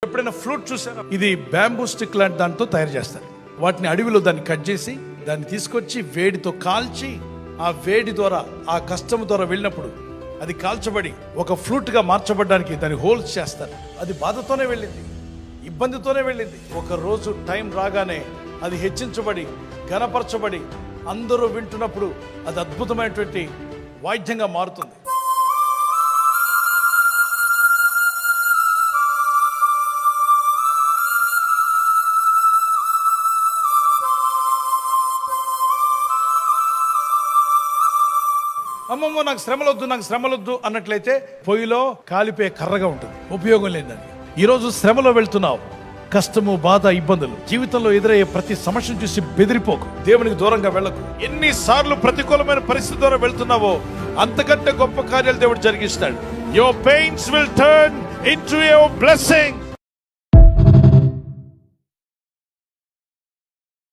ఎప్పుడైనా ఫ్లూట్ చూసారా? ఇది బ్యాంబూ స్టిక్ లాంటి దాంతో తయారు చేస్తారు. వాటిని అడవిలో దాన్ని కట్ చేసి దాన్ని తీసుకొచ్చి వేడితో కాల్చి ఆ వేడి ద్వారా ఆ కష్టం ద్వారా వెళ్ళినప్పుడు అది కాల్చబడి ఒక ఫ్లూట్ గా మార్చబడడానికి దాన్ని హోల్స్ చేస్తారు. అది బాధతోనే వెళ్ళింది, ఇబ్బందితోనే వెళ్ళింది. ఒక రోజు టైం రాగానే అది హెచ్చించబడి ఘనపరచబడి అందరూ వింటున్నప్పుడు అది అద్భుతమైనటువంటి వాయిద్యంగా మారుతుంది. అమ్మమ్మ నాకు శ్రమలొద్దు అన్నట్లయితే పొయ్యిలో కాలిపోయే కర్రగా ఉంటుంది, ఉపయోగం లేదని. ఈరోజు శ్రమలో వెళ్తున్నావు, కష్టము, బాధ, ఇబ్బందులు, జీవితంలో ఎదురయ్యే ప్రతి సమస్యను చూసి బెదిరిపోకు, దేవునికి దూరంగా వెళ్ళకు. ఎన్నిసార్లు ప్రతికూలమైన పరిస్థితి ద్వారా వెళ్తున్నావో అంతకంటే గొప్ప కార్యాలు దేవుడు జరిగిస్తాడు. Your pains will turn into your blessing.